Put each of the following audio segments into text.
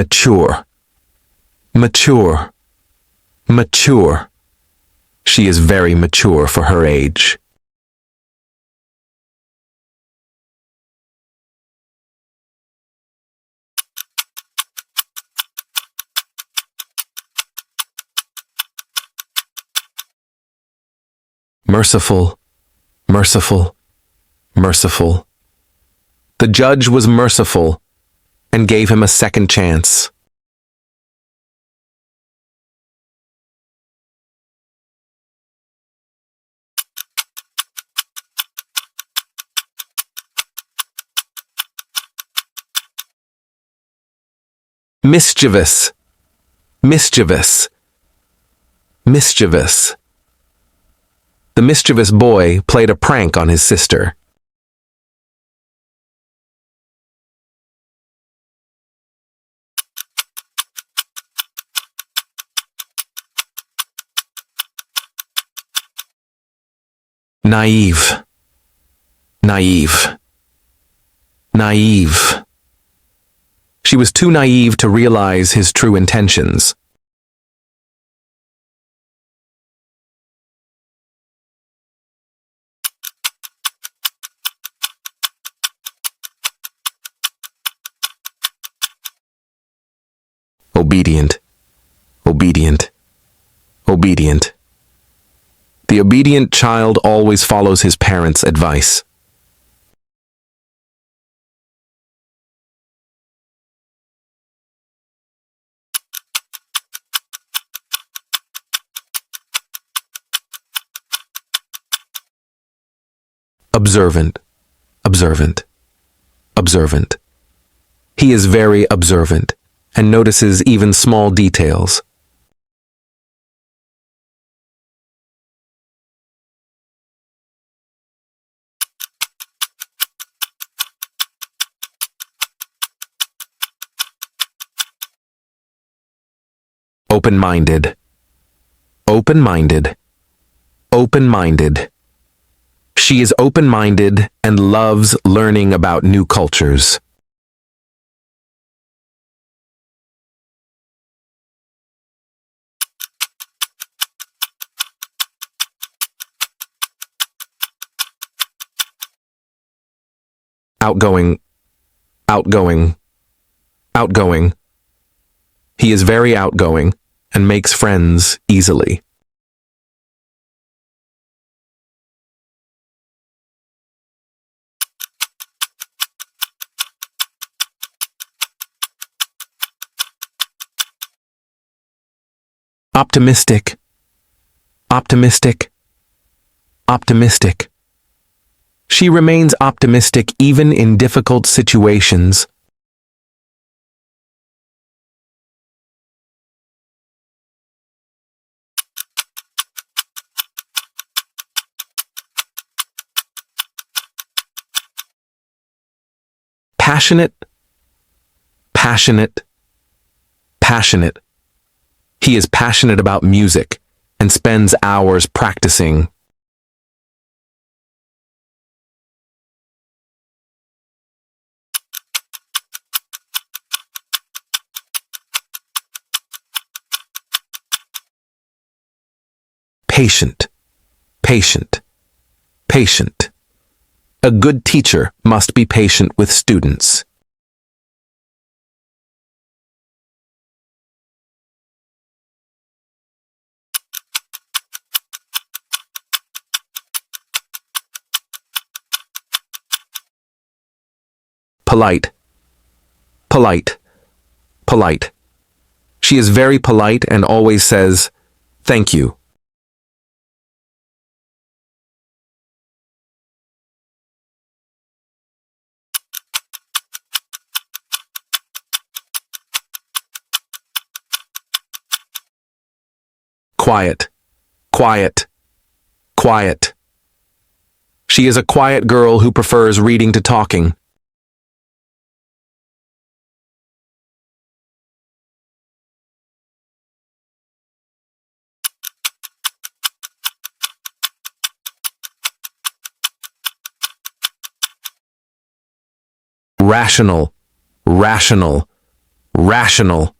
mature, mature, mature. She is very mature for her age. Merciful, merciful, merciful. The judge was merciful and gave him a second chance. Mischievous, mischievous, mischievous. The mischievous boy played a prank on his sister. Naive, naive, naive. She was too naive to realize his true intentions. Obedient, obedient, obedient. The obedient child always follows his parents' advice. Observant, observant, observant. He is very observant and notices even small details. Open-minded, open-minded, open-minded. She is open-minded and loves learning about new cultures. Outgoing, outgoing, outgoing. He is very outgoing and makes friends easily. Optimistic, optimistic, optimistic. She remains optimistic even in difficult situations. Passionate, passionate, passionate. He is passionate about music and spends hours practicing. Patient, patient, patient. A good teacher must be patient with students. Polite, polite, polite. She is very polite and always says, "Thank you." Quiet, quiet, quiet. She is a quiet girl who prefers reading to talking. Rational, rational, Rational.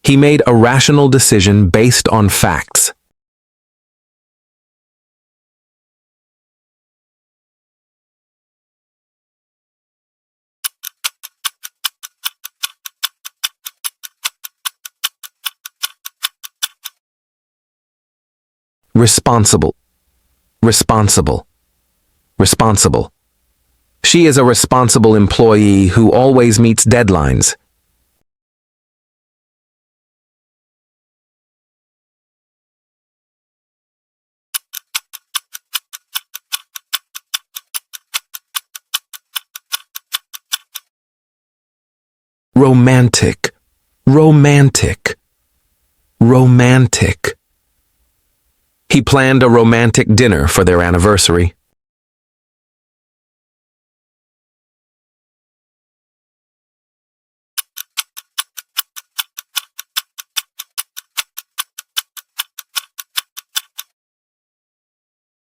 He made a rational decision based on facts. Responsible. Responsible. Responsible. She is a responsible employee who always meets deadlines. Romantic. Romantic. Romantic. He planned a romantic dinner for their anniversary.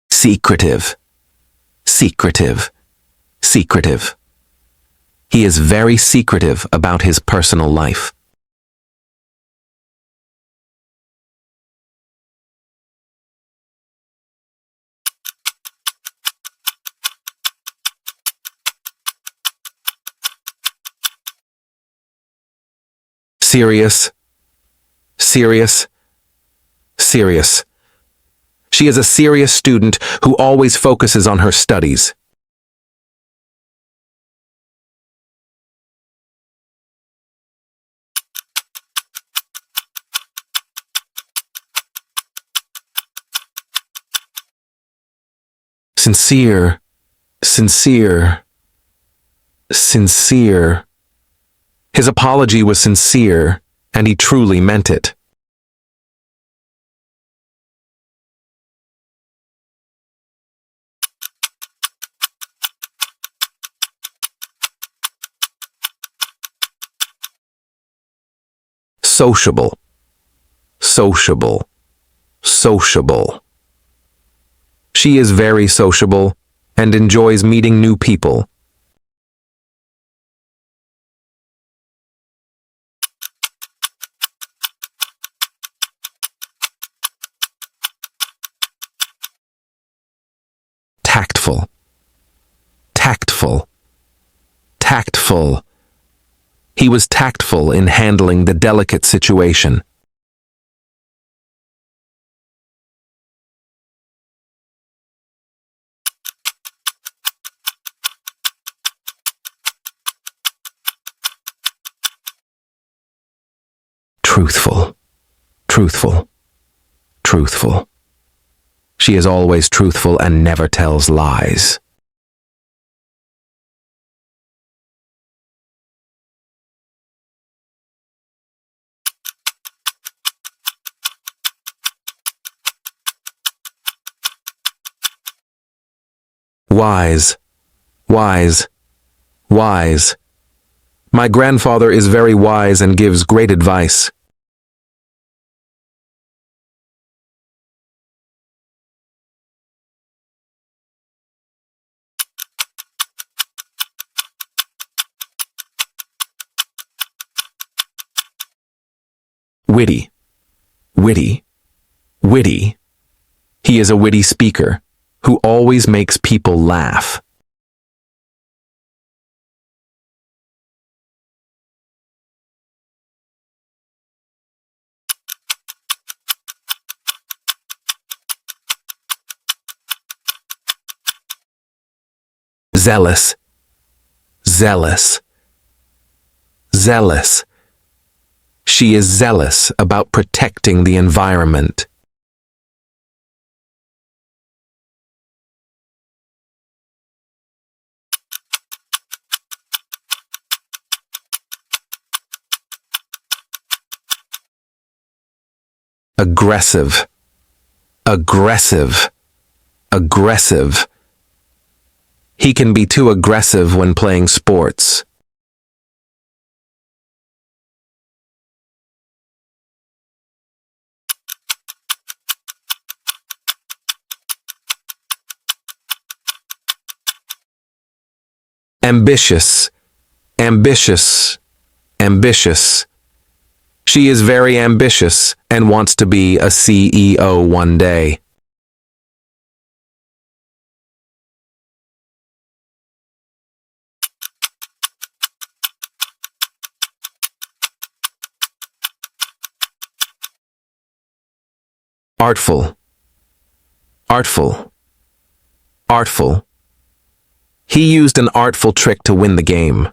Secretive. Secretive. Secretive. He is very secretive about his personal life. Serious. Serious. Serious. She is a serious student who always focuses on her studies. Sincere. Sincere. Sincere. His apology was sincere, and he truly meant it. Sociable. Sociable. Sociable. She is very sociable and enjoys meeting new people. Tactful. Tactful. Tactful. He was tactful in handling the delicate situation. Truthful. Truthful. Truthful. She is always truthful and never tells lies. Wise. Wise. Wise. My grandfather is very wise and gives great advice. Witty. Witty. Witty. He is a witty speaker who always makes people laugh. Zealous. Zealous. Zealous. She is zealous about protecting the environment. Aggressive. Aggressive. Aggressive. He can be too aggressive when playing sports. Ambitious. Ambitious. Ambitious. She is very ambitious and wants to be a CEO one day. Artful. Artful. Artful. He used an artful trick to win the game.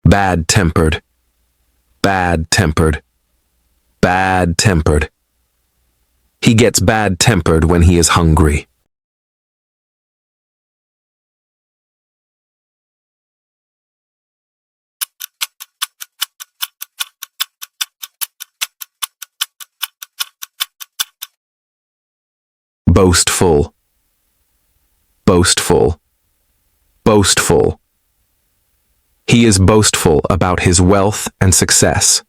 Bad-tempered. Bad-tempered. Bad-tempered. He gets bad-tempered when he is hungry. Boastful. Boastful. Boastful. He is boastful about his wealth and success.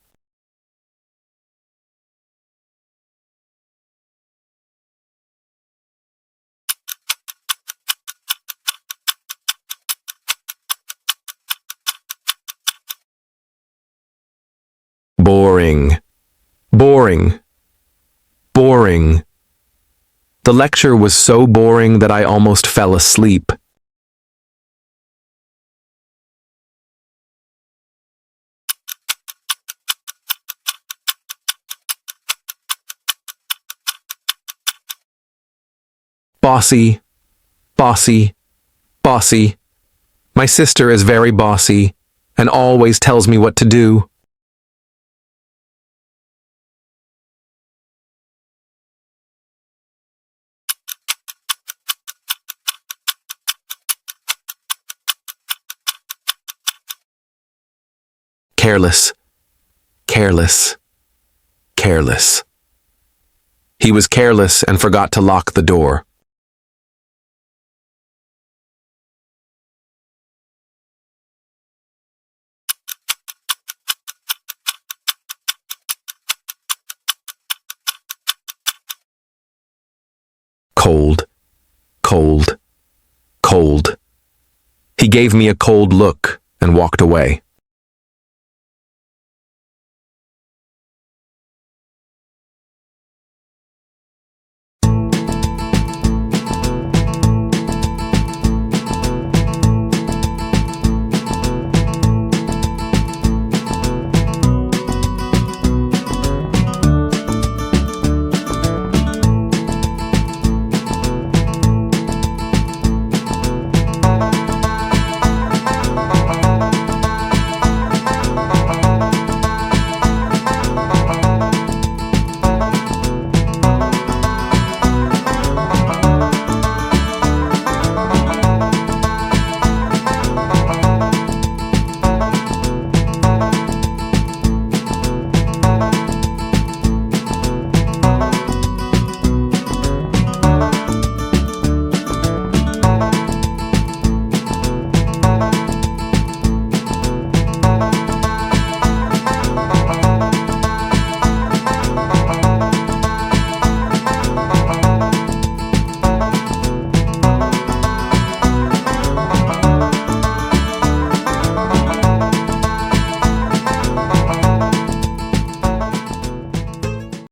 Boring. Boring. Boring. The lecture was so boring that I almost fell asleep. Bossy. Bossy. Bossy. My sister is very bossy and always tells me what to do. Careless. Careless. Careless. He was careless and forgot to lock the door. Cold. Cold. Cold. He gave me a cold look and walked away.